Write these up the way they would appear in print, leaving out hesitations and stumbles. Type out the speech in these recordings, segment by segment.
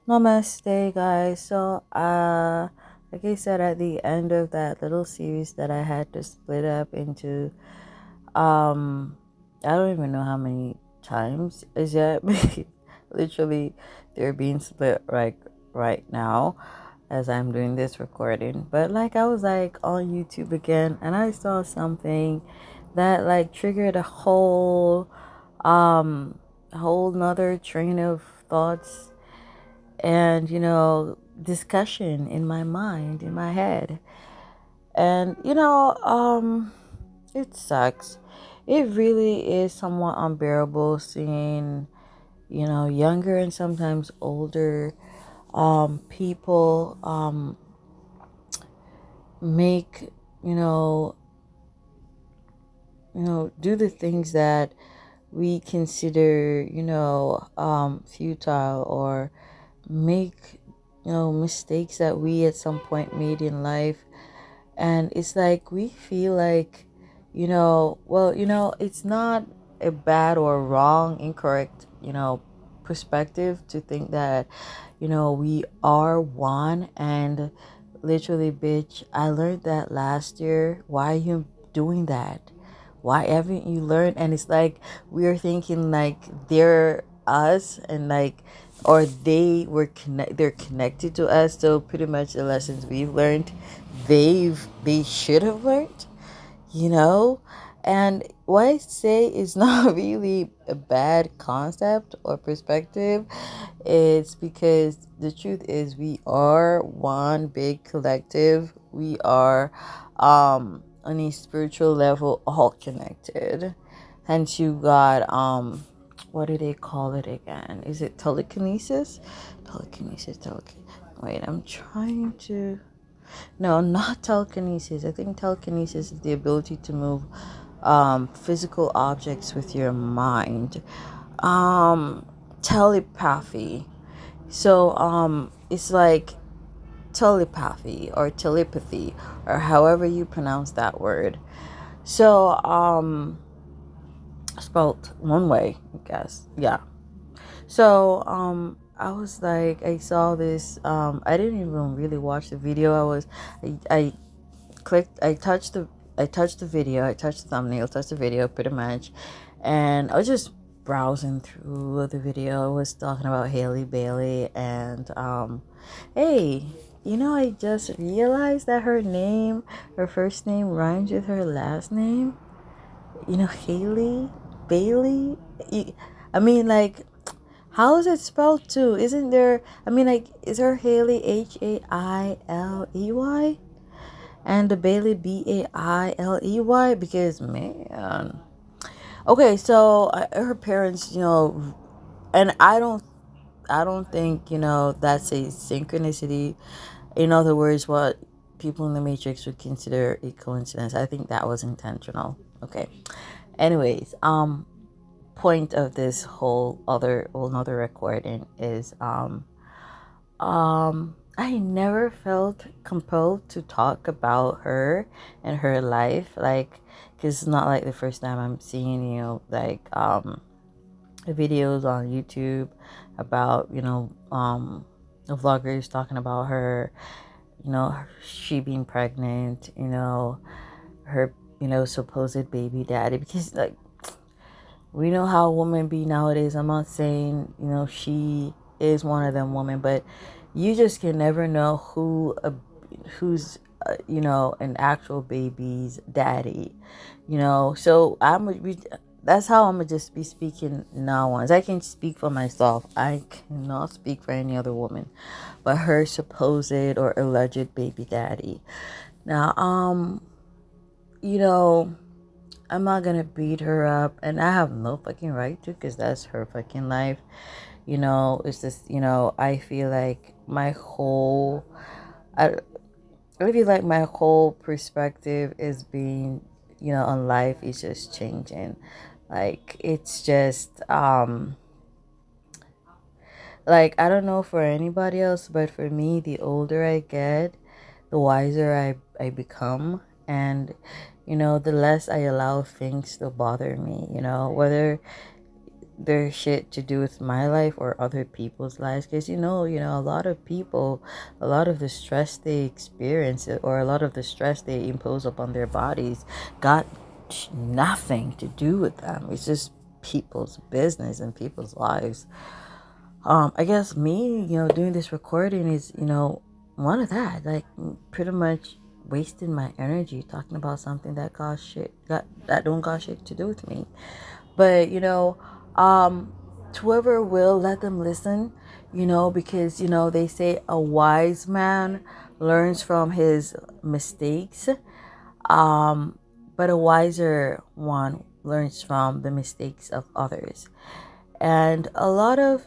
Namaste, guys. So, like I said, at the end of that little series that I had to split up into, um, I don't even know how many times is yet. Literally, they're being split right now as I'm doing this recording. But like, I was like on YouTube again, and I saw something that like triggered a whole nother train of thoughts and discussion in my mind, in my head. And it sucks. It really is somewhat unbearable seeing younger and sometimes older people make you know do the things that we consider futile, or make mistakes that we at some point made in life. And it's like we feel like it's not a bad or wrong, incorrect perspective to think that we are one. And literally, bitch, I learned that last year. Why are you doing that? Why haven't you learned? And it's like we're thinking like they're us, and like, or they're connected to us. So pretty much the lessons we've learned, they should have learned, you know. And what I say is not really a bad concept or perspective. It's because the truth is we are one big collective. We are on a spiritual level all connected. Hence you got what do they call it again? Is it telekinesis? Telekinesis. Wait, I'm trying to. No, not telekinesis. I think telekinesis is the ability to move physical objects with your mind. Telepathy. So it's like telepathy or telepathy, or however you pronounce that word. So spelled one way, I guess. Yeah. So I was like, I saw this. I didn't even really watch the video. I clicked. I touched the video. I touched the thumbnail. Touched the video pretty much, and I was just browsing through the video. It was talking about Hailey Bailey, and hey, I just realized that her first name rhymes with her last name. Hailey Bailey. I mean, like, how is it spelled too? Isn't there? I mean, like, is her Hailey Hailey and the Bailey Bailey? Because man, okay, so her parents, and I don't think that's a synchronicity. In other words, what people in the Matrix would consider a coincidence. I think that was intentional. Okay. Anyways, point of this whole nother recording is I never felt compelled to talk about her and her life, like, because it's not like the first time I'm seeing like videos on YouTube about vloggers talking about her, she being pregnant, her supposed baby daddy. Because like, we know how women be nowadays. I'm not saying she is one of them women, but you just can never know who's an actual baby's daddy. So that's how I'm gonna just be speaking now. Once I can speak for myself, I cannot speak for any other woman but her supposed or alleged baby daddy. Now, you know I'm not gonna beat her up, and I have no fucking right to, because that's her fucking life. It's just, I feel like I, I feel like my whole perspective is being, on life is just changing. Like, it's just, like, I don't know for anybody else, but for me, the older I get, the wiser I become. And, the less I allow things to bother me, whether their shit to do with my life or other people's lives, because a lot of people, a lot of the stress they experience or a lot of the stress they impose upon their bodies got nothing to do with them. It's just people's business and people's lives. I guess me, doing this recording is, one of that, like, pretty much wasting my energy talking about something that don't got shit to do with me. But to whoever will, let them listen, because they say a wise man learns from his mistakes, but a wiser one learns from the mistakes of others. And a lot of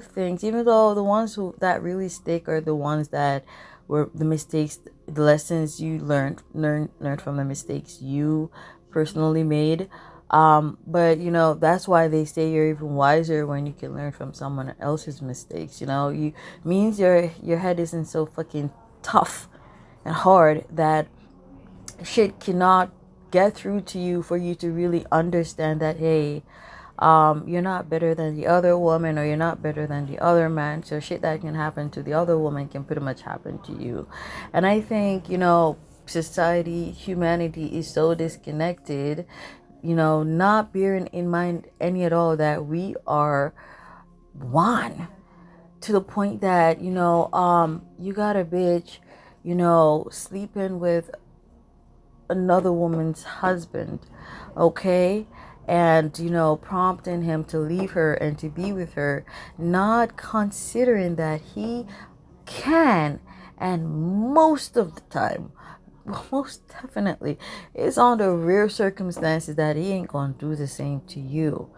things, even though the ones that really stick are the ones that were the mistakes, the lessons you learned from the mistakes you personally made. But that's why they say you're even wiser when you can learn from someone else's mistakes. You means your head isn't so fucking tough and hard that shit cannot get through to you for you to really understand that, hey, you're not better than the other woman, or you're not better than the other man. So shit that can happen to the other woman can pretty much happen to you. And I think, society, humanity is so disconnected, not bearing in mind any at all that we are one, to the point that, you got a bitch, sleeping with another woman's husband, okay? And, prompting him to leave her and to be with her, not considering that he can, and most of the time, most definitely, it's on the rare circumstances that he ain't gonna do the same to you.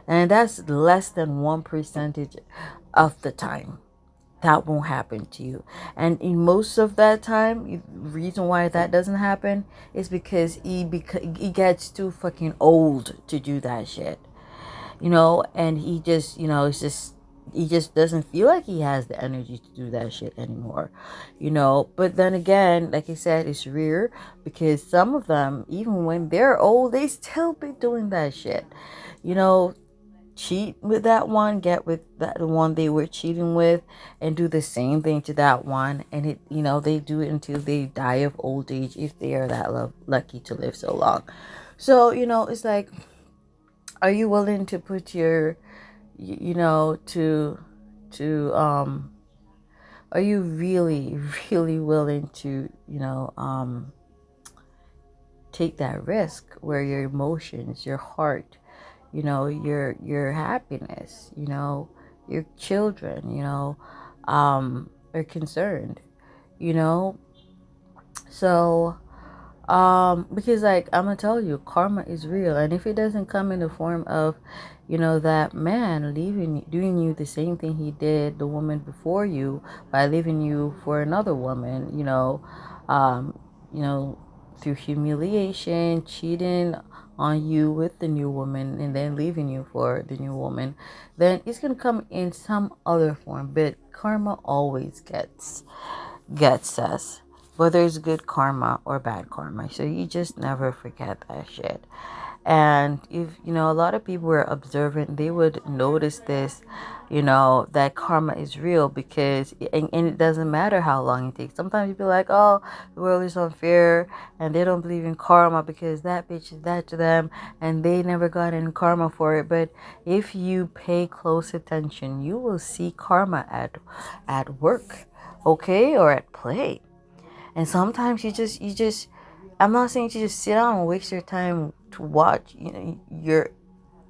And that's less than 1% of the time that won't happen to you. And in most of that time, the reason why that doesn't happen is because he gets too fucking old to do that shit. And he just, he just doesn't feel like he has the energy to do that shit anymore. But then again, like I said, it's rare, because some of them, even when they're old, they still be doing that shit. you know Cheat with that one, get with that the one they were cheating with, and do the same thing to that one. And they do it until they die of old age, if they are that lucky to live so long. So it's like, are you willing to put your to are you really really willing to take that risk, where your emotions, your heart, your happiness, your children, are concerned, you know so because, like, I'm gonna tell you, karma is real. And if it doesn't come in the form of that man doing you the same thing he did the woman before you, by leaving you for another woman, um you know through humiliation, cheating on you with the new woman, and then leaving you for the new woman, then it's gonna come in some other form. But karma always gets us, whether it's good karma or bad karma. So you just never forget that shit. And if a lot of people were observant, they would notice this, that karma is real, because and it doesn't matter how long it takes. Sometimes people are like, oh, the world is unfair, and they don't believe in karma because that bitch is that to them, and they never got any karma for it. But if you pay close attention, you will see karma at work, okay, or at play. And sometimes you just I'm not saying to just sit down and waste your time to watch your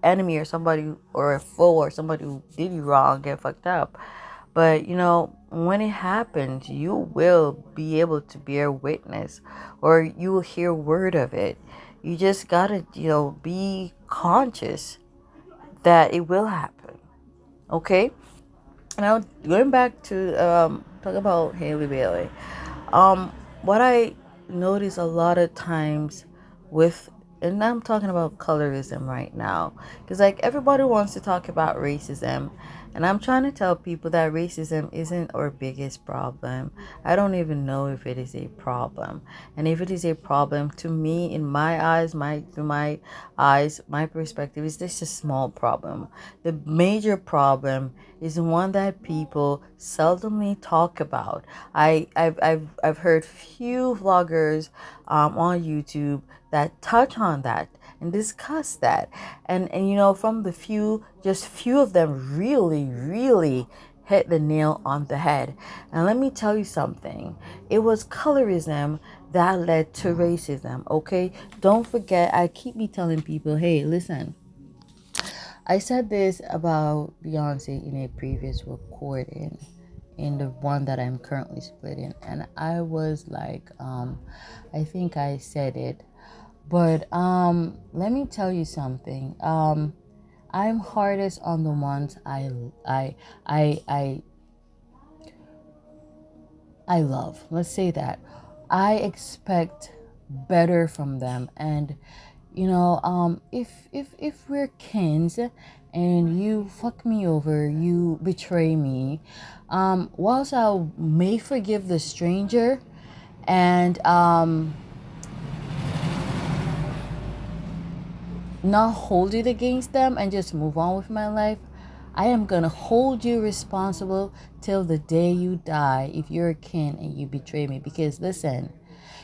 enemy, or somebody, or a foe, or somebody who did you wrong, get fucked up. But when it happens, you will be able to bear witness, or you will hear word of it. You just gotta be conscious that it will happen. Okay. Now, going back to talk about Hailey Bailey. What I notice a lot of times with, and I'm talking about colorism right now, because, like, everybody wants to talk about racism, And I'm trying to tell people that racism isn't our biggest problem. I don't even know if it is a problem. And if it is a problem, to me, in my eyes, my perspective, is this a small problem. The major problem is one that people seldomly talk about. I've heard few vloggers on YouTube that touch on that and discuss that, and from the just few of them really hit the nail on the head. And let me tell you something, it was colorism that led to racism. Okay, don't forget, I keep me telling people, hey, listen, I said this about Beyonce in a previous recording, in the one that I'm currently splitting, and I was like, I think I said it, but let me tell you something. I'm hardest on the ones I I I love. Let's say that. I expect better from them. And if we're kins and you fuck me over, you betray me, whilst I may forgive the stranger and not hold it against them and just move on with my life, I am gonna hold you responsible till the day you die if you're a kin and you betray me. Because listen,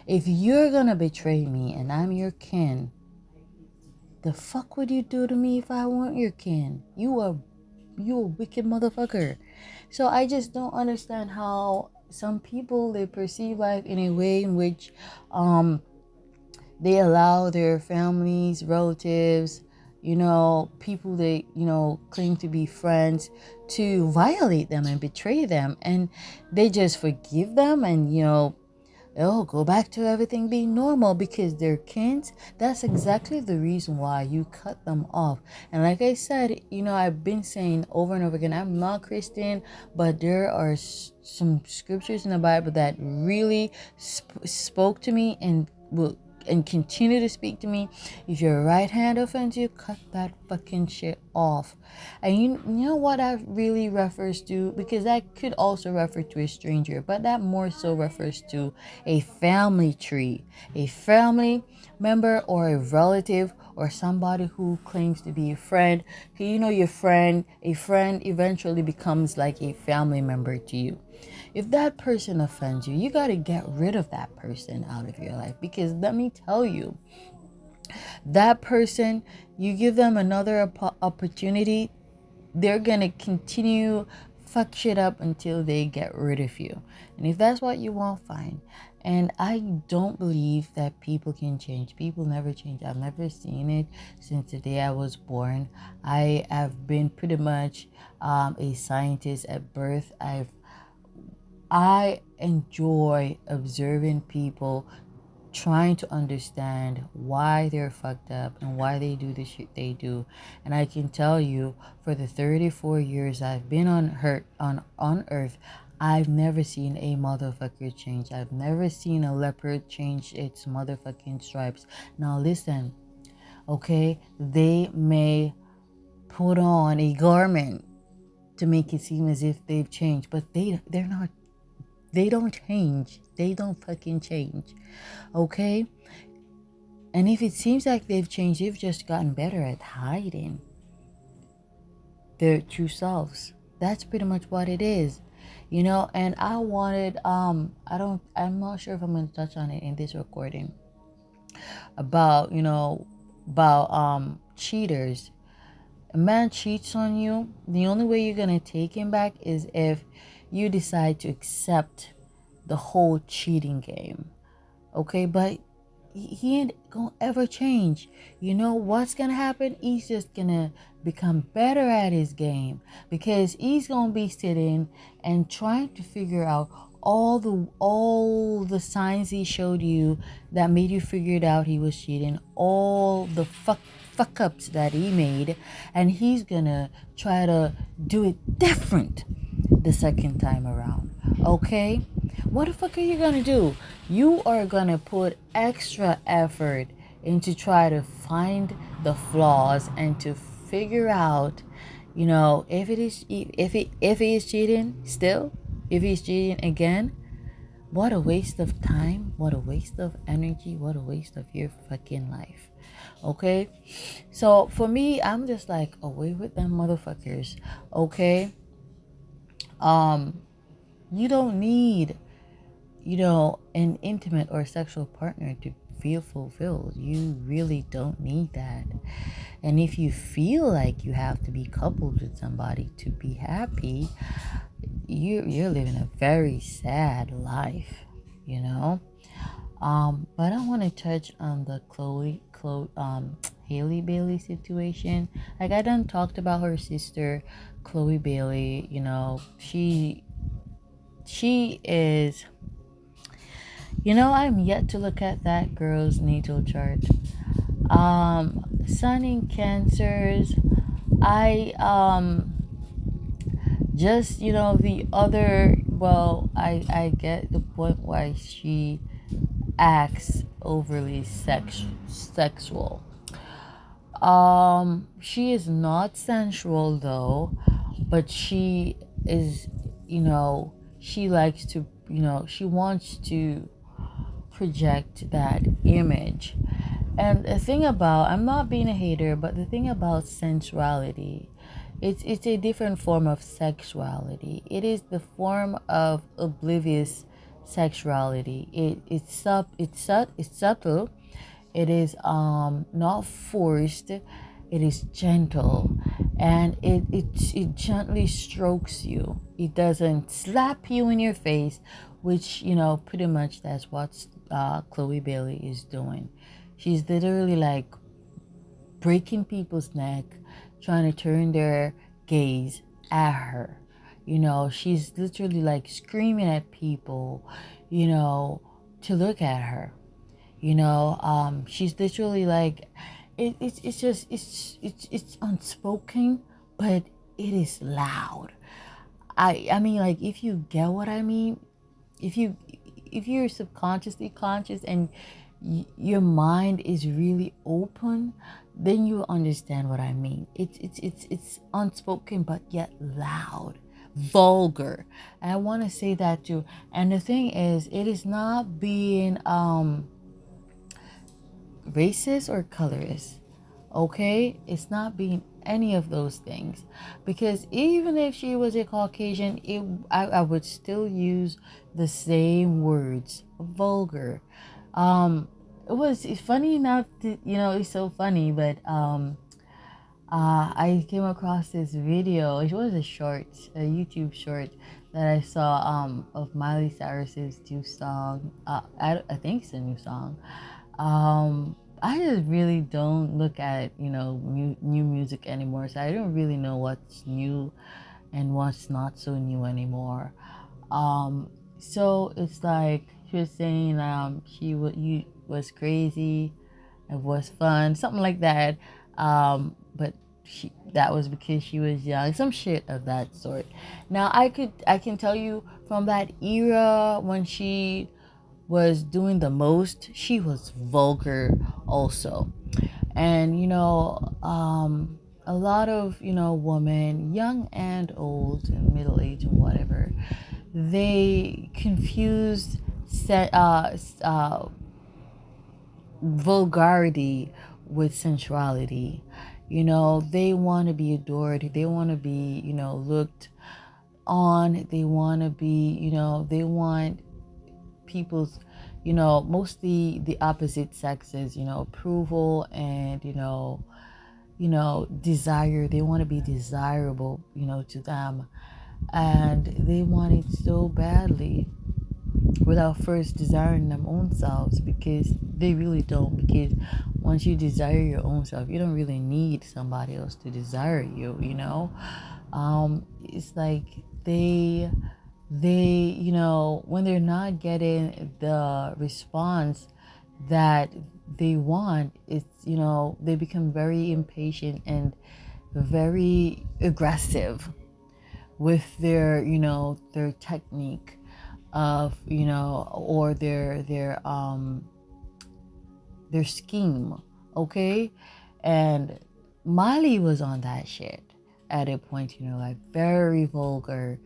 if you're gonna betray me and I'm your kin, the fuck would you do to me if I weren't your kin? You a wicked motherfucker. So I just don't understand how some people, they perceive life in a way in which they allow their families, relatives, people they, claim to be friends, to violate them and betray them. And they just forgive them and, they'll go back to everything being normal because they're kids. That's exactly the reason why you cut them off. And like I said, I've been saying over and over again, I'm not Christian, but there are some scriptures in the Bible that really spoke to me and will and continue to speak to me. If your right hand offends you, cut that fucking shit off. And you know what that really refers to, because that could also refer to a stranger, but that more so refers to a family tree, a family member or a relative or somebody who claims to be a friend. Your friend, a friend eventually becomes like a family member to you. If that person offends you, you got to get rid of that person out of your life. Because let me tell you, that person, you give them another opportunity, they're going to continue fuck shit up until they get rid of you. And if that's what you want, fine. And I don't believe that people can change. People never change. I've never seen it since the day I was born. I have been pretty much a scientist at birth. I enjoy observing people, trying to understand why they're fucked up and why they do the shit they do. And I can tell you, for the 34 years I've been on earth, I've never seen a motherfucker change. I've never seen a leopard change its motherfucking stripes. Now listen, okay? They may put on a garment to make it seem as if they've changed, but they're not. They don't change. They don't fucking change. Okay? And if it seems like they've changed, they've just gotten better at hiding their true selves. That's pretty much what it is. And I wanted I'm not sure if I'm going to touch on it in this recording about, cheaters. A man cheats on you, the only way you're going to take him back is if you decide to accept the whole cheating game. Okay, but he ain't gonna ever change. You know what's gonna happen? He's just gonna become better at his game, because he's gonna be sitting and trying to figure out all the signs he showed you that made you figure it out he was cheating, all the fuck ups that he made, and he's gonna try to do it different the second time around. Okay, what the fuck are you gonna do? You are gonna put extra effort into try to find the flaws and to figure out You know, if he is cheating still, if he's cheating again, what a waste of time, what a waste of energy, what a waste of your fucking life. Okay? So for me, I'm just like, away with them motherfuckers. Okay? You don't need, an intimate or sexual partner to feel fulfilled. You really don't need that. And if you feel like you have to be coupled with somebody to be happy, you're living a very sad life, you know. But I want to touch on the Hailey Bailey situation. Like, I done talked about her sister, Chloe Bailey. You know, she is. I'm yet to look at that girl's natal chart. Sun in Cancers. I just the other. Well, I get the point why she acts overly sexual. She is not sensual though, but she is, she likes to, she wants to project that image. And the thing about, I'm not being a hater, but the thing about sensuality, it's a different form of sexuality. It is the form of oblivious sexuality. It's subtle. It is not forced. It is gentle, and it gently strokes you. It doesn't slap you in your face, which pretty much that's what Chloe Bailey is doing. She's literally like breaking people's neck, trying to turn their gaze at her. She's literally like screaming at people, to look at her. She's literally like, it's just it's unspoken, but it is loud. I mean, like, if you get what I mean, if you're subconsciously conscious and your mind is really open, then you understand what I mean. It's unspoken but yet loud, vulgar. And I want to say that too. And the thing is, it is not being racist or colorist. Okay, it's not being any of those things, because even if she was a Caucasian, I would still use the same words, vulgar. It's funny enough to, it's so funny, but I came across this video. It was a YouTube short that I saw of Miley Cyrus's new song. I think it's a new song. I just really don't look at new music anymore, so I don't really know what's new and what's not so new anymore. So it's like she was saying you was crazy, it was fun, something like that. But that was because she was young, some shit of that sort. Now I can tell you, from that era when she was doing the most, she was vulgar also. And a lot of women, young and old and middle age and whatever, they confused vulgarity with sensuality. They want to be adored, they want to be looked on, they want to be they want people's mostly the opposite sexes approval and desire. They want to be desirable to them, and they want it so badly without first desiring them own selves, because they really don't. Because once you desire your own self, you don't really need somebody else to desire you. It's like they when they're not getting the response that they want, it's they become very impatient and very aggressive with their technique of or their scheme. Okay. And Miley was on that shit. at a point, like very vulgar.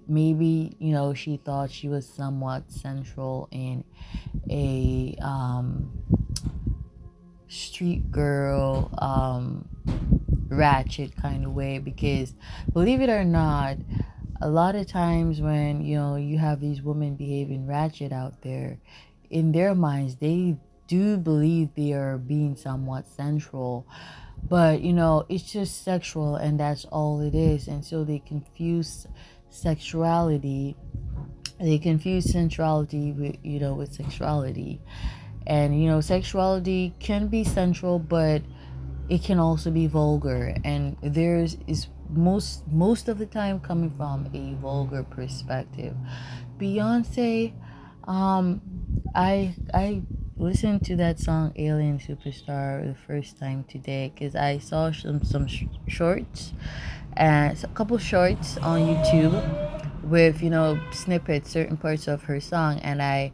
Maybe, she thought she was somewhat central in a street girl, ratchet kind of way, because believe it or not, a lot of times when you have these women behaving ratchet out there, in their minds they do believe they are being somewhat central, but it's just sexual and that's all it is. And so they confuse sexuality, they confuse sensuality with with sexuality. And sexuality can be central, but it can also be vulgar, and there's is most of the time coming from a vulgar perspective. Beyonce, um I listened to that song Alien Superstar the first time today because I saw shorts, and a couple shorts on YouTube with snippets, certain parts of her song, and I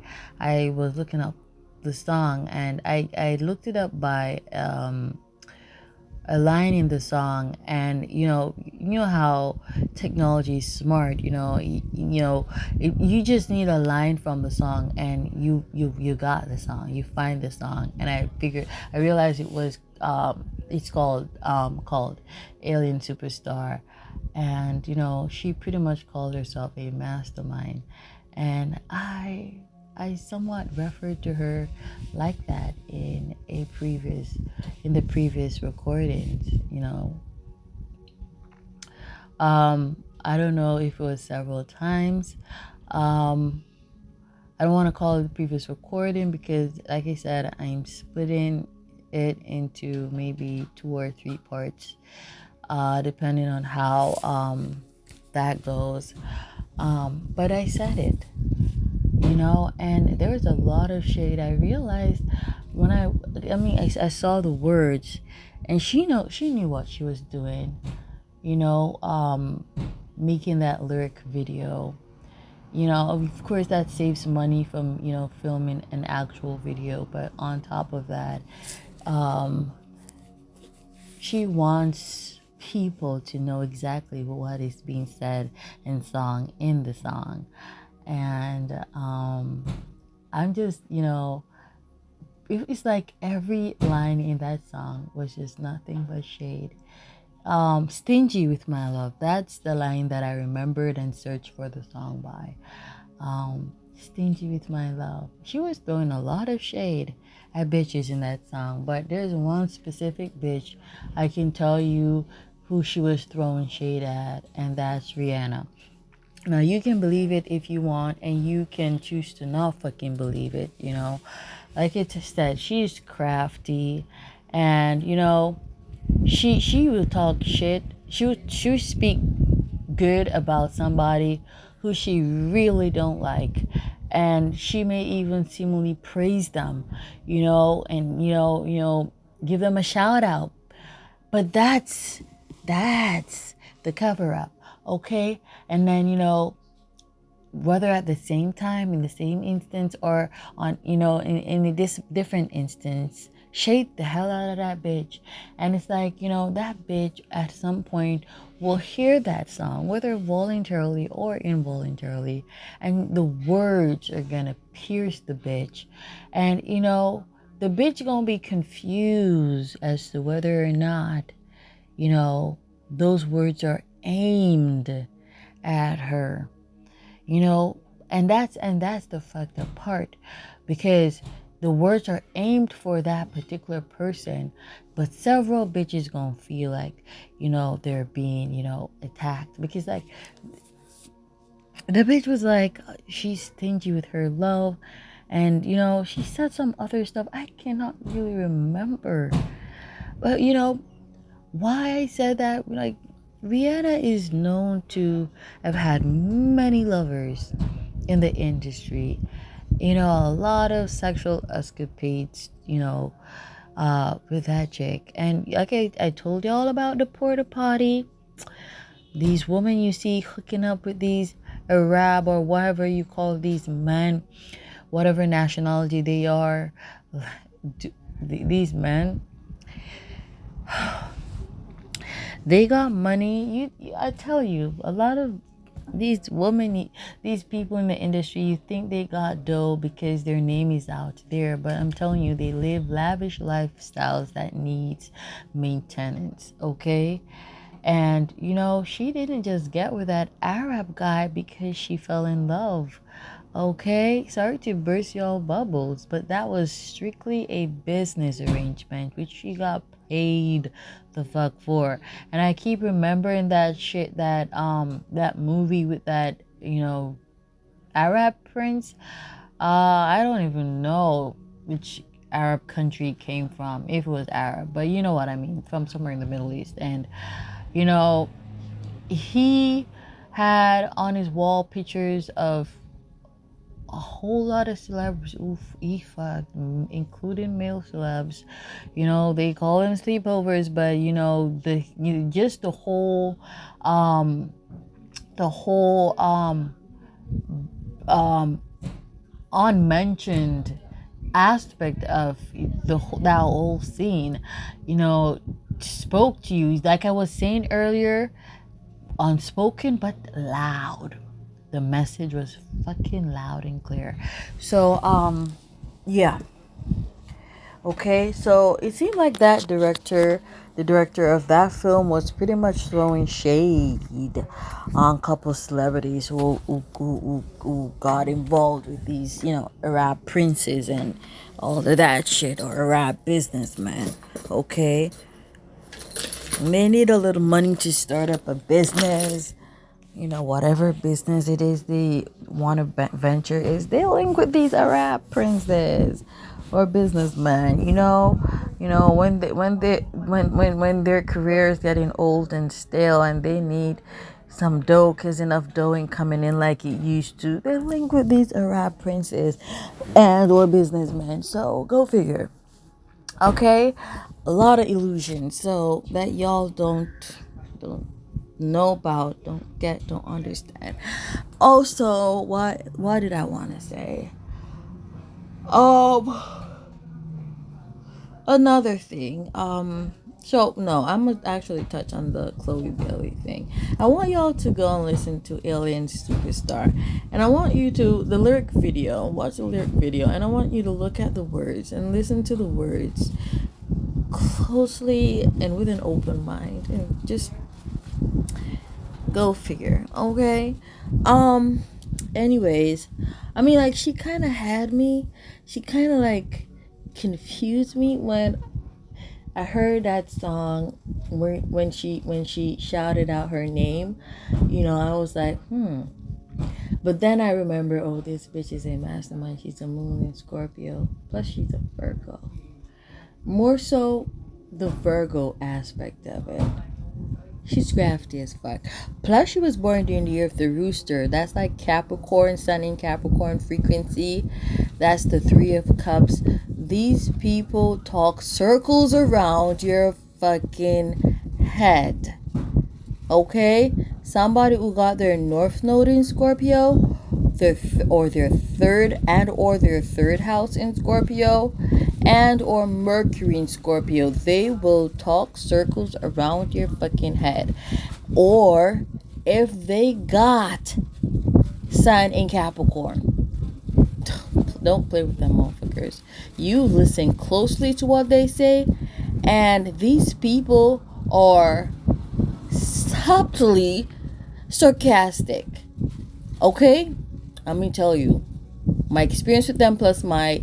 was looking up the song, and I looked it up by a line in the song. And you know how technology is smart. You just need a line from the song, and you got the song, you find the song. And I realized it was it's called Alien Superstar. And she pretty much called herself a mastermind, and I somewhat referred to her like that in the previous recordings. I don't know if it was several times. um I don't want to call it the previous recording because, like I said, I'm splitting it into maybe 2 or 3 parts, depending on how that goes. But I said it, and there was a lot of shade. I realized when I saw the words, and she knew what she was doing, making that lyric video. Of course, that saves money from filming an actual video, but on top of that, um, she wants people to know exactly what is being said in the song. And I'm just, it's like every line in that song was just nothing but shade. Stingy with my love, that's the line that I remembered and searched for the song by. Stingy with my love, she was throwing a lot of shade at bitches in that song, but there's one specific bitch I can tell you who she was throwing shade at, and that's Rihanna. Now, you can believe it if you want, and you can choose to not fucking believe it. Like it said, she's crafty, and she will talk shit. She would speak good about somebody who she really don't like, and she may even seemingly praise them, and give them a shout out. But that's the cover up, okay? And then whether at the same time, in the same instance, or on in this different instance, shade the hell out of that bitch. And it's like, that bitch at some point will hear that song, whether voluntarily or involuntarily, and the words are gonna pierce the bitch. And the bitch gonna be confused as to whether or not those words are aimed at her. And that's the fucked up part, because the words are aimed for that particular person, but several bitches gonna feel like they're being attacked, because like the bitch was like, she's stingy with her love, and she said some other stuff I cannot really remember. But why I said that, like, Rihanna is known to have had many lovers in the industry. A lot of sexual escapades, with that chick. And like I told y'all about the porta potty, these women you see hooking up with these Arab or whatever you call these men, whatever nationality they are, these men, They got money. I tell you, a lot of these women, these people in the industry, you think they got dough because their name is out there, but I'm telling you, they live lavish lifestyles that needs maintenance. Okay. And she didn't just get with that Arab guy because she fell in love. Okay, sorry to burst your bubbles, but that was strictly a business arrangement, which she got paid the fuck for. And I keep remembering that shit, that movie with that Arab prince. I don't even know which Arab country it came from, if it was Arab, but you know what I mean, from somewhere in the Middle East. And you know he had on his wall pictures of a whole lot of celebs, including male celebs. They call them sleepovers, but just the whole unmentioned aspect of that whole scene, spoke to you. Like I was saying earlier, unspoken but loud. The message was fucking loud and clear. So yeah. Okay, so it seemed like the director of that film, was pretty much throwing shade on a couple celebrities who got involved with these, Arab princes and all of that shit, or Arab businessmen. Okay, and they need a little money to start up a business. Whatever business it is they want to venture is, they link with these Arab princes or businessmen. When their career is getting old and stale and they need some dough because enough dough ain't coming in like it used to, they link with these Arab princes and or businessmen. So go figure. Okay, a lot of illusions so that y'all don't know about, don't understand. Also, what did I want to say? Um, Another thing. So no, I'm gonna actually touch on the Chloe Bailey thing. I want y'all to go and listen to Alien Superstar, and I want you to watch the lyric video, and I want you to look at the words and listen to the words closely and with an open mind, and just go figure. Okay. Anyways, I mean, like, she kind of had me. She kind of like confused me when I heard that song, when she shouted out her name. I was like, But then I remember, oh, this bitch is a mastermind. She's a moon in Scorpio. Plus, she's a Virgo. More so, the Virgo aspect of it. She's crafty as fuck. Plus, she was born during the year of the rooster. That's like Capricorn, Sun in Capricorn frequency. That's the Three of Cups. These people talk circles around your fucking head. Okay? Somebody who got their North Node in Scorpio, their third house in Scorpio, and or Mercury in Scorpio, they will talk circles around your fucking head. Or if they got Sun in Capricorn, don't play with them motherfuckers. You listen closely to what they say, and these people are subtly sarcastic. Okay? Let me tell you, my experience with them plus my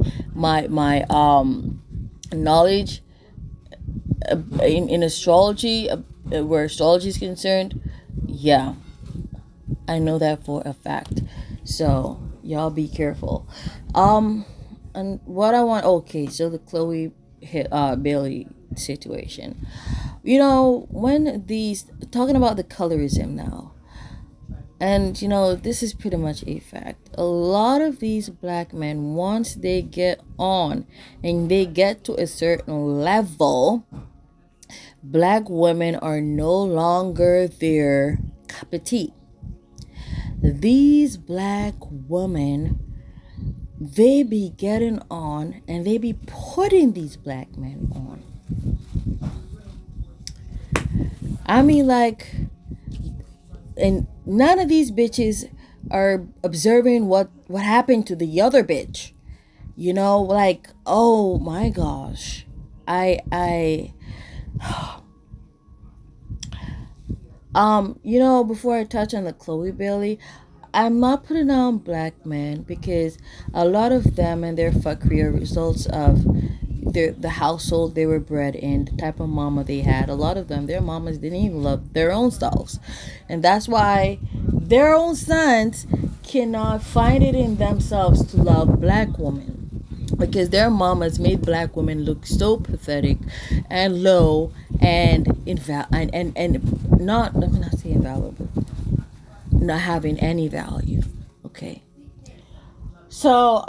knowledge in astrology, where astrology is concerned, yeah, I know that for a fact. So y'all be careful. And what I want, okay, so the Chloe Bailey situation. When these talking about the colorism now. And this is pretty much a fact. A lot of these black men, once they get on and they get to a certain level, black women are no longer their cup of tea. These black women, they be getting on and they be putting these black men on. I mean, like, and none of these bitches are observing what happened to the other bitch. Like, oh my gosh. I before I touch on the Chloe Bailey, I'm not putting on black men because a lot of them and their fuckery are results of the household they were bred in, the type of mama they had. A lot of them, their mamas didn't even love their own selves. And that's why their own sons cannot find it in themselves to love black women. Because their mamas made black women look so pathetic and low and and not, let me not say invaluable, not having any value. Okay. So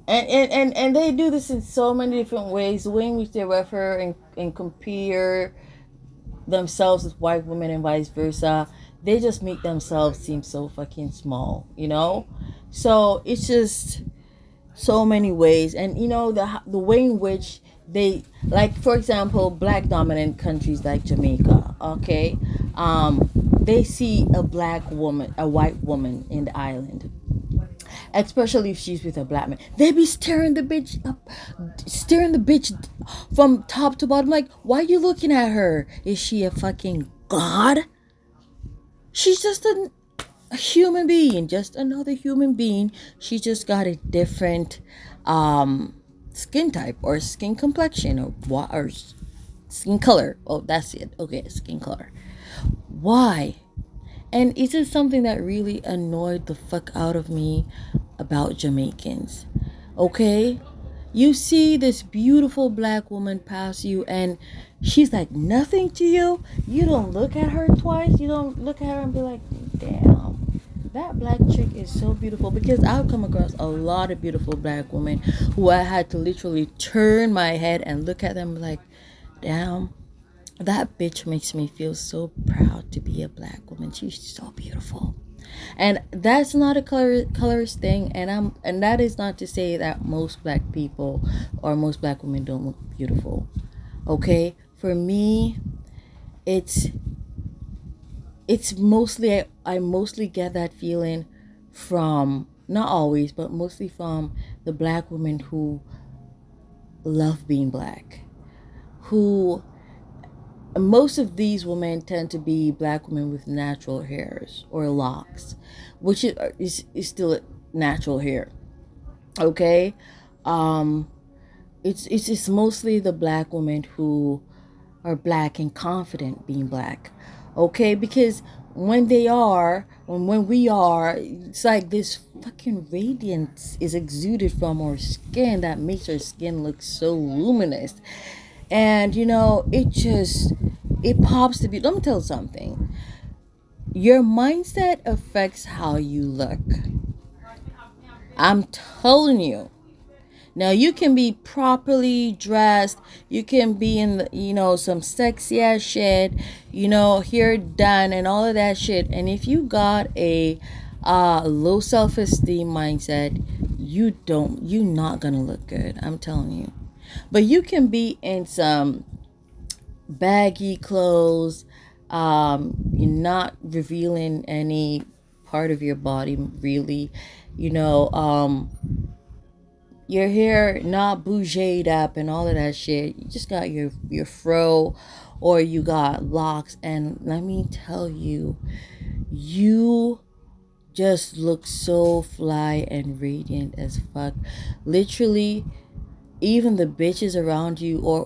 and they do this in so many different ways. The way in which they refer and compare themselves with white women and vice versa, they just make themselves seem so fucking small. So it's just so many ways. And the way in which they, like, for example, black dominant countries like Jamaica, okay, they see a white woman in the island, especially if she's with a black man, they be staring the bitch from top to bottom. Like, why are you looking at her? Is she a fucking god? She's just a human being, just another human being. She just got a different skin type or skin complexion or skin color. Oh, that's it. Okay, skin color. Why? And it's just something that really annoyed the fuck out of me about Jamaicans. Okay? You see this beautiful black woman pass you and she's like nothing to you. You don't look at her twice. You don't look at her and be like, damn, that black chick is so beautiful. Because I've come across a lot of beautiful black women who I had to literally turn my head and look at them like, damn, that bitch makes me feel so proud to be a black woman. She's so beautiful. And that's not a colorist thing, and that is not to say that most black people or most black women don't look beautiful. Okay? For me, it's mostly I mostly get that feeling from, not always, but mostly from the black women who love being black, who most of these women tend to be black women with natural hairs or locks, which is still natural hair. Okay. um it's mostly the black women who are black and confident being black. Okay, because when we are, it's like this fucking radiance is exuded from our skin that makes our skin look so luminous. And it pops to be. Let me tell you something. Your mindset affects how you look. I'm telling you. Now you can be properly dressed. You can be in some sexy ass shit. Hair done and all of that shit. And if you got a low self esteem mindset, you're not gonna look good. I'm telling you. But you can be in some baggy clothes. You're not revealing any part of your body really. You know, your hair not bougéed up and all of that shit. You just got your fro, or you got locks, and let me tell you, you just look so fly and radiant as fuck. Literally, even the bitches around you or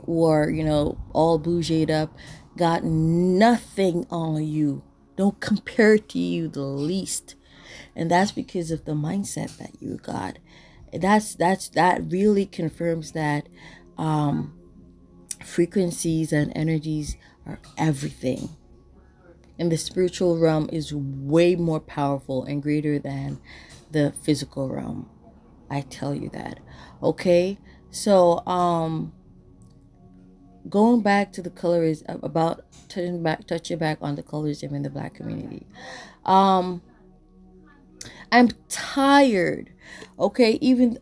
all bougéed up got nothing on you. Don't compare to you the least. And that's because of the mindset that you got. That really confirms that frequencies and energies are everything. And the spiritual realm is way more powerful and greater than the physical realm. I tell you that. Okay? So going back to the colors, about touching back on the colorism in the black community. I'm tired. Okay, even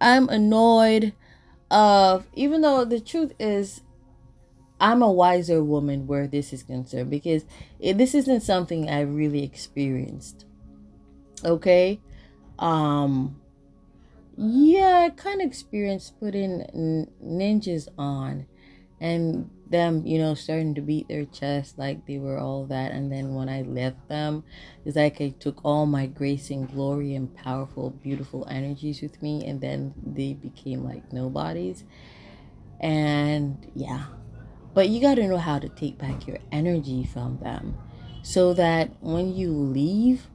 I'm annoyed of, even though the truth is, I'm a wiser woman where this is concerned, because this isn't something I really experienced. Okay. Um, yeah, I kind of experienced putting ninjas on and them, starting to beat their chest like they were all that. And then when I left them, it's like I took all my grace and glory and powerful, beautiful energies with me, and then they became like nobodies. And yeah, but you got to know how to take back your energy from them, so that when you leave,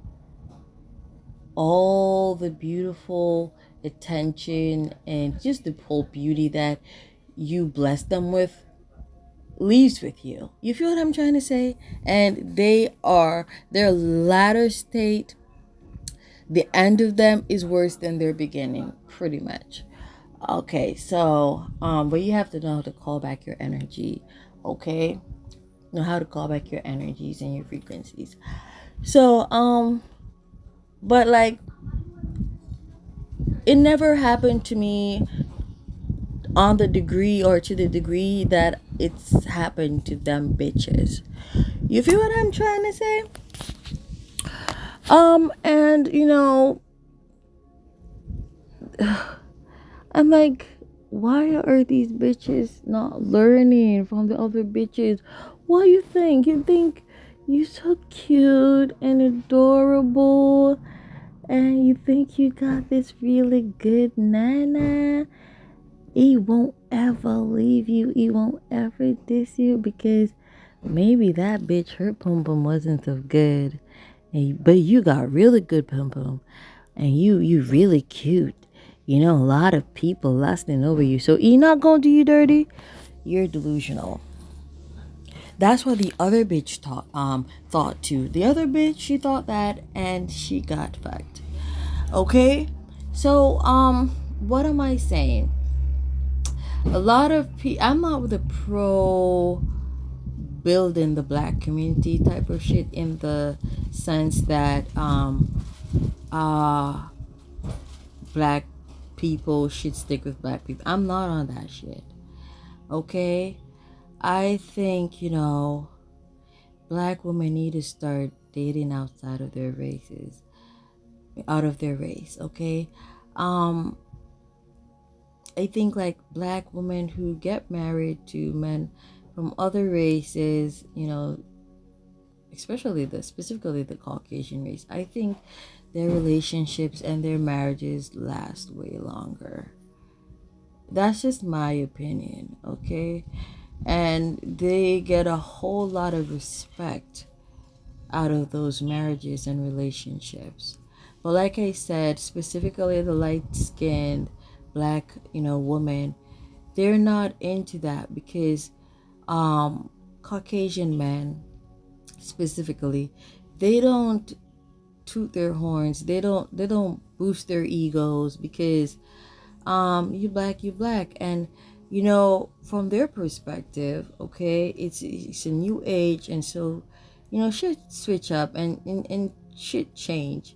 all the beautiful attention and just the whole beauty that you bless them with leaves with you. You feel what I'm trying to say? And their latter state, the end of them is worse than their beginning, pretty much. Okay, so but you have to know how to call back your energy. Okay, know how to call back your energies and your frequencies. So but like, it never happened to me on the degree, or to the degree that it's happened to them bitches. You feel what I'm trying to say? And I'm like, why are these bitches not learning from the other bitches? What you think? You think you so cute and adorable, and you think you got this really good nana? He won't ever leave you. He won't ever diss you, because maybe that bitch, her pum pum wasn't so good, but you got really good pum pum, and you really cute. A lot of people lusting over you, so he not gonna do you dirty. You're delusional. That's what the other bitch thought too. The other bitch, she thought that, and she got fucked. Okay, so what am I saying? A lot of people, I'm not with the pro building the black community type of shit, in the sense that uh black people should stick with black people. I'm not on that shit. Okay, I think black women need to start dating outside of their races, out of their race. Okay, um I think like black women who get married to men from other races, specifically the Caucasian race, I think their relationships and their marriages last way longer. That's just my opinion, okay? And they get a whole lot of respect out of those marriages and relationships. But like I said, specifically the light-skinned black, woman, they're not into that, because Caucasian men specifically, they don't toot their horns. They don't boost their egos, because you black, and from their perspective, okay, it's a new age, and so shit switch up, and shit change.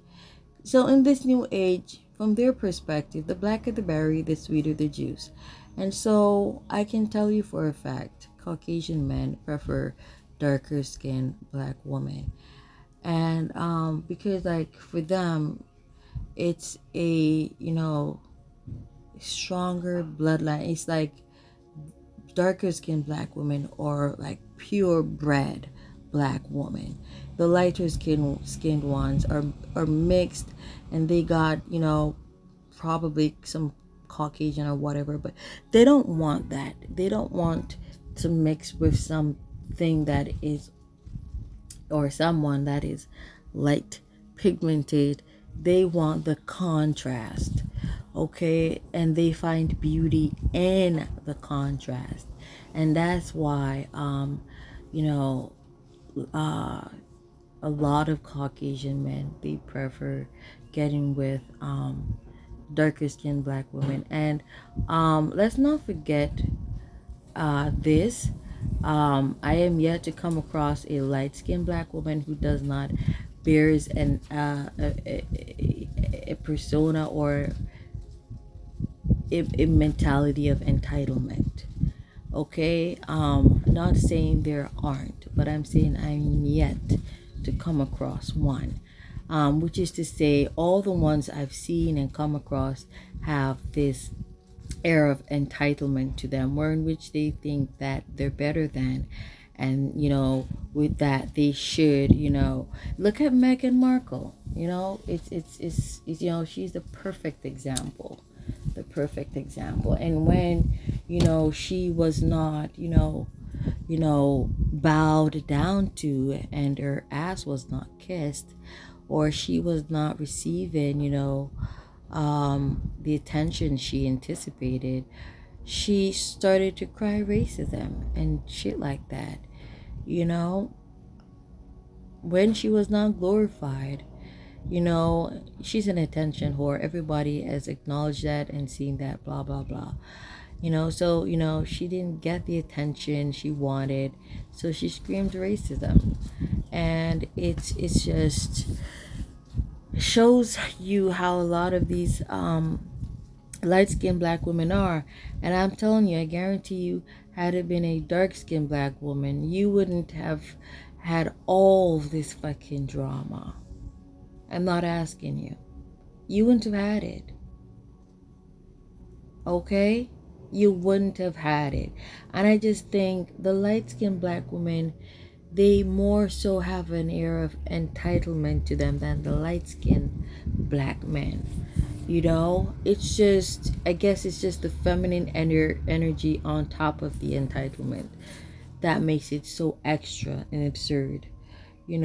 So in this new age, from their perspective, the blacker the berry, the sweeter the juice. And so I can tell you for a fact, Caucasian men prefer darker skinned black women. And because like for them, it's a stronger bloodline. It's like darker skinned black women, or like purebred black woman. The lighter skinned ones are mixed, and they got probably some Caucasian or whatever, but they don't want that. They don't want to mix with something that is, or someone that is light pigmented. They want the contrast, okay? And they find beauty in the contrast. And that's why you know a lot of Caucasian men, they prefer getting with darker skinned black women. And let's not forget this. I am yet to come across a light skinned black woman who does not bears a persona, or a mentality of entitlement. Okay, not saying there aren't, but I'm saying I'm yet to come across one, which is to say all the ones I've seen and come across have this air of entitlement to them, where in which they think that they're better than, and with that they should, look at Meghan Markle. It's she's the perfect example, and when she was not bowed down to, and her ass was not kissed, or she was not receiving the attention she anticipated, she started to cry racism and shit like that. When she was not glorified, she's an attention whore. Everybody has acknowledged that and seen that, blah blah blah. So she didn't get the attention she wanted, so she screamed racism. And it's just shows you how a lot of these light-skinned black women are. And I'm telling you, I guarantee you, had it been a dark-skinned black woman, you wouldn't have had all this fucking drama. I'm not asking you. You wouldn't have had it. Okay? You wouldn't have had it. And I just think the light-skinned black women, they more so have an air of entitlement to them than the light-skinned black men. It's just, I guess it's just the feminine energy on top of the entitlement that makes it so extra and absurd. You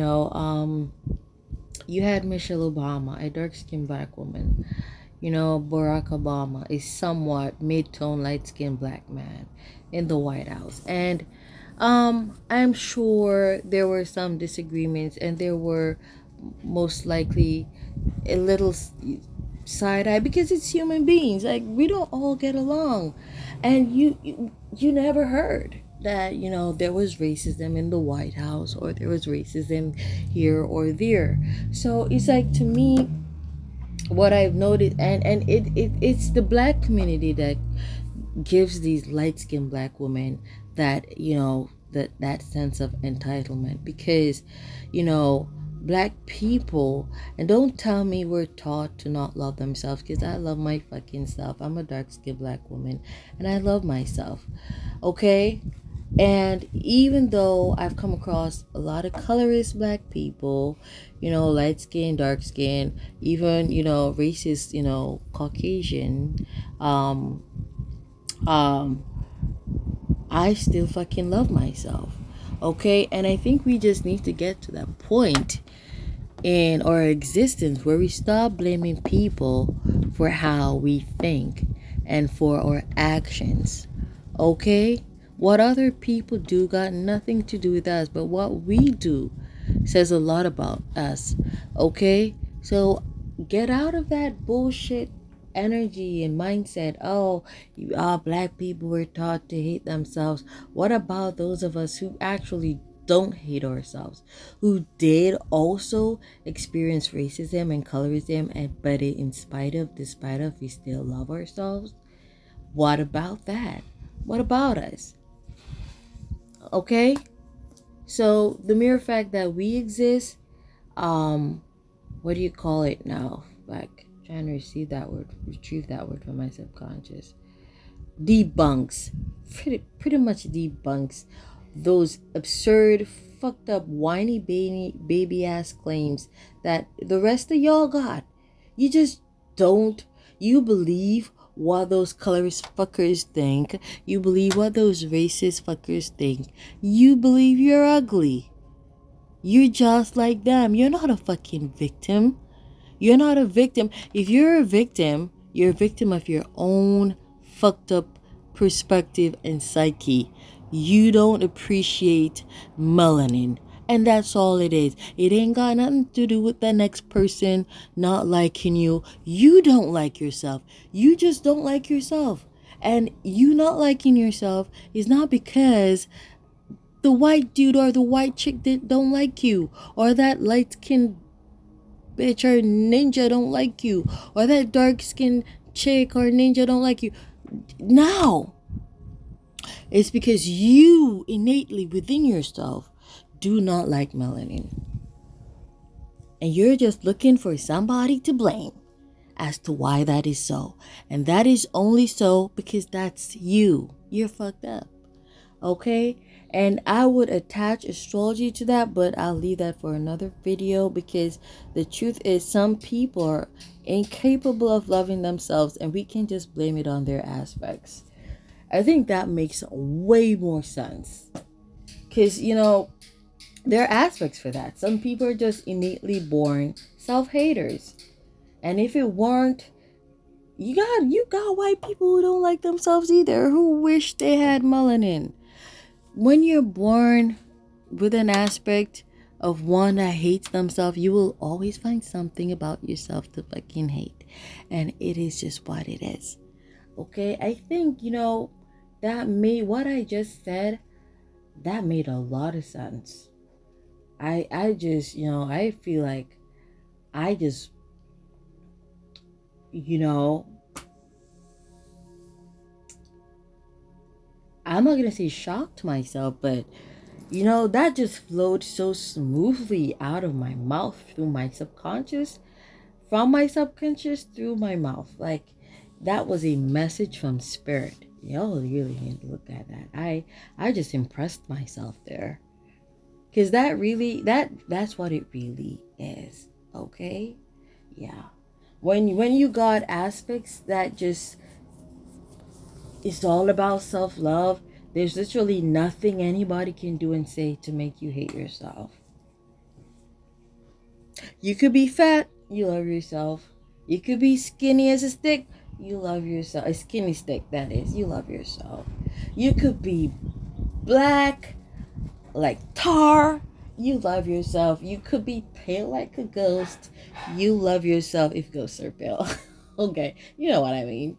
had Michelle Obama, a dark-skinned black woman. Barack Obama, a somewhat mid-tone light-skinned black man in the White House. And I'm sure there were some disagreements, and there were most likely a little side eye, because it's human beings. Like, we don't all get along. And you never heard that there was racism in the White House, or there was racism here or there. So it's like, to me, what I've noticed, and it's the black community that gives these light-skinned black women that that sense of entitlement, because black people, and don't tell me we're taught to not love themselves, because I love my fucking self. I'm a dark-skinned black woman and I love myself. Okay? And even though I've come across a lot of colorist black people, light skin, dark skin, even racist, Caucasian, I still fucking love myself. Okay? And I think we just need to get to that point in our existence where we stop blaming people for how we think and for our actions. Okay? What other people do got nothing to do with us, but what we do says a lot about us. Okay? So get out of that bullshit energy and mindset. Black people were taught to hate themselves. What about those of us who actually don't hate ourselves, who did also experience racism and colorism, but despite of, we still love ourselves? What about that? What about us? Okay? So the mere fact that we exist, what do you call it now? Like, trying to retrieve that word from my subconscious. Debunks. Pretty much debunks those absurd, fucked up, whiny baby ass claims that the rest of y'all got. You just don't. You believe what those colorist fuckers think. You believe what those racist fuckers think. You believe you're ugly. You're just like them. You're not a fucking victim. You're not a victim. If you're a victim, you're a victim of your own fucked up perspective and psyche. You don't appreciate melanin. And that's all it is. It ain't got nothing to do with the next person not liking you. You don't like yourself. You just don't like yourself. And you not liking yourself is not because the white dude or the white chick that don't like you, or that light-skinned bitch or ninja don't like you, or that dark-skinned chick or ninja don't like you. No. It's because you innately within yourself do not like melanin. And you're just looking for somebody to blame as to why that is so. And that is only so because that's you. You're fucked up. Okay? And I would attach astrology to that, but I'll leave that for another video, because the truth is some people are incapable of loving themselves and we can just blame it on their aspects. I think that makes way more sense. Because, there are aspects for that. Some people are just innately born self-haters. And if it weren't, you got white people who don't like themselves either, who wish they had melanin. When you're born with an aspect of one that hates themselves, you will always find something about yourself to fucking hate. And it is just what it is. Okay? I think, that made what I just said, that made a lot of sense. I just, I feel like I just, I'm not going to say shocked myself, but, that just flowed so smoothly out of my mouth through my subconscious, from my subconscious through my mouth. Like, that was a message from spirit. Y'all really need to look at that. I just impressed myself there. Because that's what it really is. Okay? Yeah. When you got aspects that just, it's all about self-love, there's literally nothing anybody can do and say to make you hate yourself. You could be fat, you love yourself. You could be skinny as a stick, you love yourself. A skinny stick, that is, you love yourself. You could be black like tar, you love yourself. You could be pale like a ghost, you love yourself, if ghosts are pale. Okay, you know what I mean.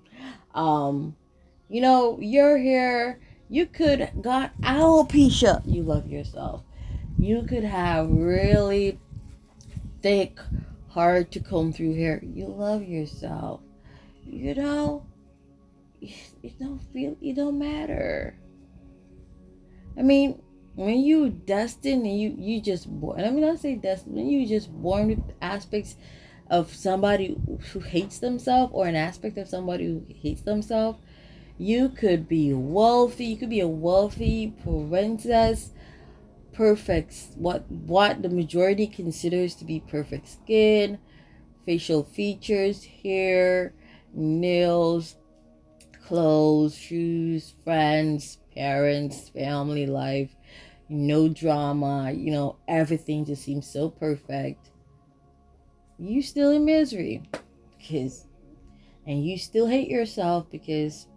Your hair, you could got alopecia, you love yourself. You could have really thick, hard to comb through hair, you love yourself. It don't matter. I mean, when you destined and you just born, I mean, I say destined, when you just born with aspects of somebody who hates themselves, or an aspect of somebody who hates themselves, you could be wealthy, you could be a wealthy princess, perfect, what the majority considers to be perfect skin, facial features, hair, nails, clothes, shoes, friends, parents, family life, no drama, everything just seems so perfect. You still in misery, and you still hate yourself because,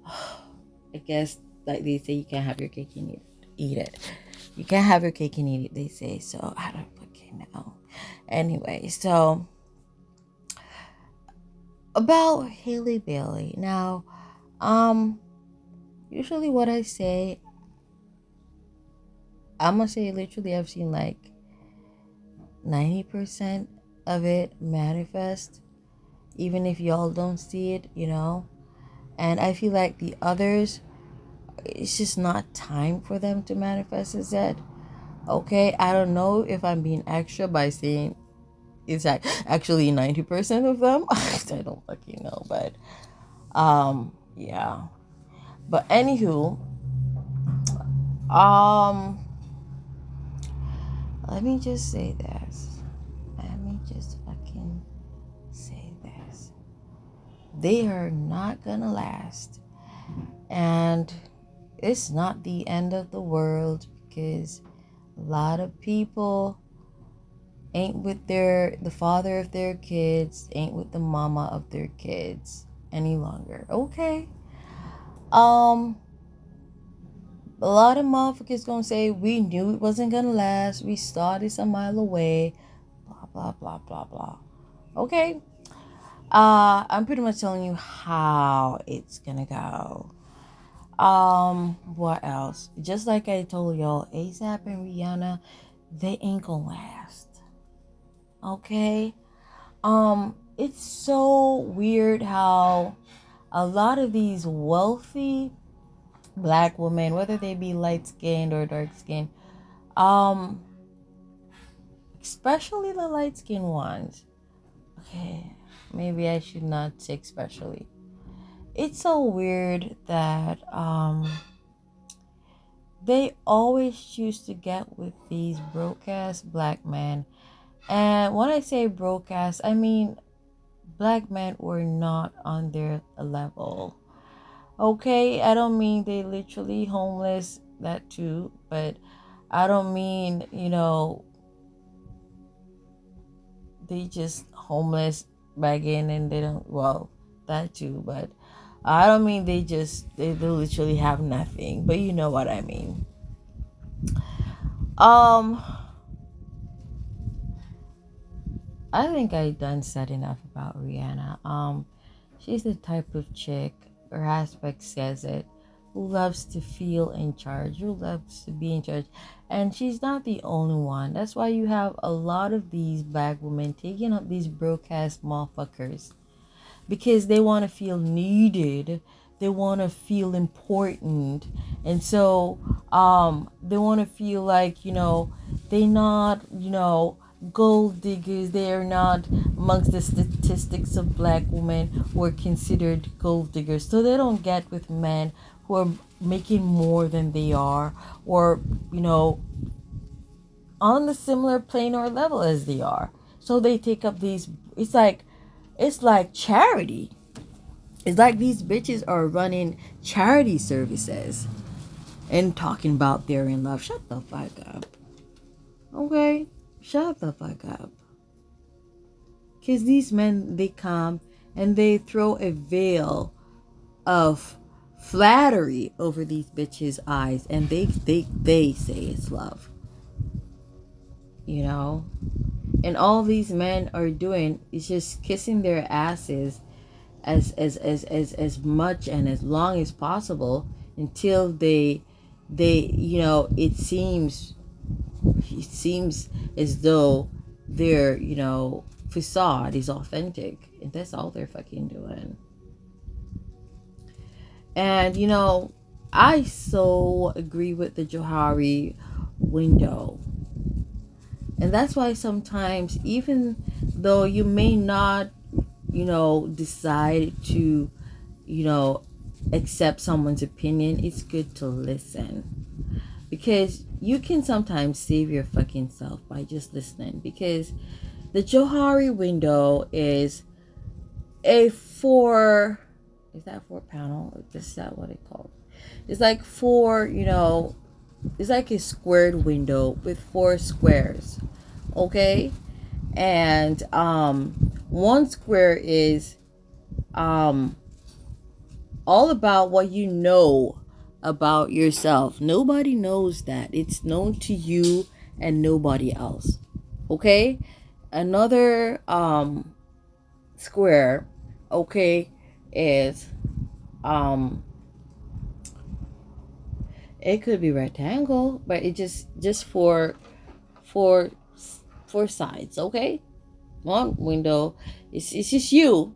I guess, like they say, you can't have your cake and eat it. You can't have your cake and eat it, they say. So I don't fucking know. Anyway, so about Hailey Bailey. Now, usually what I say, I'm gonna say literally I've seen like 90% of it manifest, even if y'all don't see it, and I feel like the others, it's just not time for them to manifest as that. Okay, I don't know if I'm being extra by saying it's actually 90% of them. I don't fucking know, but yeah. But anywho, let me just say this. Let me just fucking say this. They are not gonna last. And it's not the end of the world, because a lot of people ain't with the father of their kids, ain't with the mama of their kids any longer. Okay. A lot of motherfuckers gonna say, we knew it wasn't gonna last, we saw this a mile away, blah blah blah blah blah. Okay. I'm pretty much telling you how it's gonna go. What else? Just like I told y'all, ASAP and Rihanna, they ain't gonna last. Okay. it's so weird how a lot of these wealthy black women, whether they be light skinned or dark skinned, um, especially the light skinned ones. Okay, maybe I should not say especially. It's so weird that they always choose to get with these broke ass black men. And when I say broke ass, I mean black men were not on their level. Okay, I don't mean they literally homeless, that too, but I don't mean, they just homeless begging and they don't, well, that too, but I don't mean they literally have nothing, but you know what I mean. Um, I think I done said enough about Rihanna. She's the type of chick, her aspect says it, who loves to feel in charge, who loves to be in charge. And she's not the only one. That's why you have a lot of these black women taking up these broadcast motherfuckers because they want to feel needed, they want to feel important, and so they want to feel like, they're not, gold diggers. They are not amongst the statistics of black women who are considered gold diggers, so they don't get with men who are making more than they are, or on the similar plane or level as they are. So they take up these, it's like charity. It's like these bitches are running charity services and talking about they're in love. Shut the fuck up. Okay? Shut the fuck up. Because these men, they come and they throw a veil of flattery over these bitches' eyes, and they say it's love. And all these men are doing is just kissing their asses as much and as long as possible until they it seems as though their facade is authentic, and that's all they're fucking doing. And I so agree with the Johari window. And that's why sometimes, even though you may not decide to accept someone's opinion, it's good to listen, because you can sometimes save your fucking self by just listening. Because the Johari window is a is that 4 panel? Is that what it's called? It's like it's like a squared window with 4 squares. Okay? And one square is all about what you know about yourself. Nobody knows that. It's known to you and nobody else. Okay? Another square, okay, is it could be rectangle, but it just for sides, okay? One window, it's just you.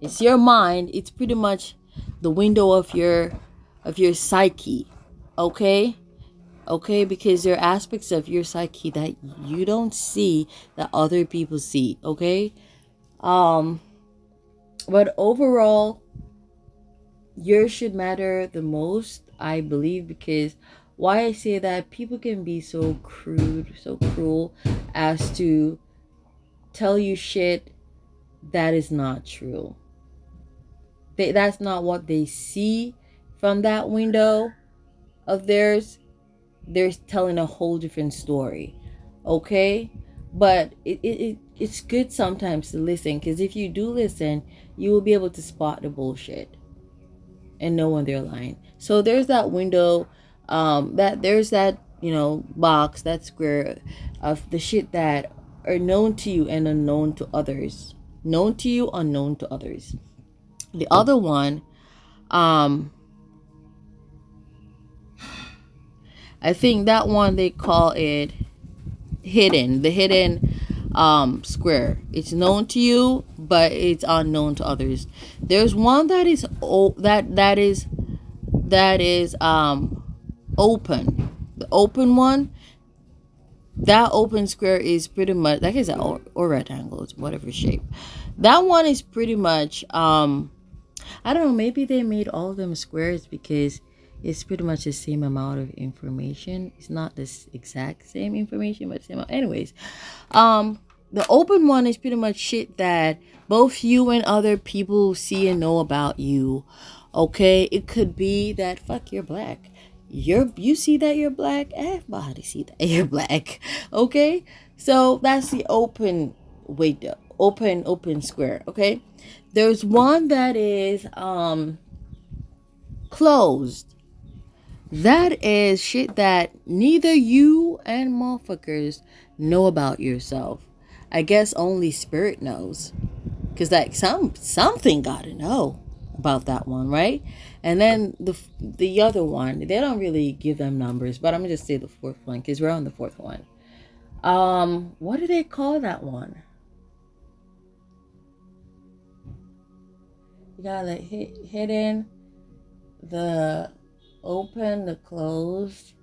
It's your mind. It's pretty much the window of your psyche, okay? Okay, because there are aspects of your psyche that you don't see that other people see, okay? But overall, yours should matter the most, I believe, because why I say that, people can be so crude, so cruel as to tell you shit that is not true. That's not what they see from that window of theirs. They're telling a whole different story, okay? But it's good sometimes to listen, because if you do listen, you will be able to spot the bullshit and know when they're lying. So there's that window, there's that box, that square of the shit that are known to you and unknown to others. Known to you, unknown to others. The other one, I think that one they call it hidden. The hidden square. It's known to you, but it's unknown to others. There's one that is open. The open one, that open square is pretty much like it's or rectangle, it's whatever shape. That one is pretty much I don't know, maybe they made all of them squares because it's pretty much the same amount of information. It's not this exact same information, but same. Anyways, the open one is pretty much shit that both you and other people see and know about you. Okay, it could be that fuck you're black. You see that you're black. Everybody see that you're black. Okay, so that's the open window, open square. Okay, there's one that is closed. That is shit that neither you and motherfuckers know about yourself. I guess only spirit knows. Cause like something gotta know about that one, right? And then the other one, they don't really give them numbers, but I'm gonna just say the fourth one because we're on the fourth one. What do they call that one? You gotta hidden, the open, the closed.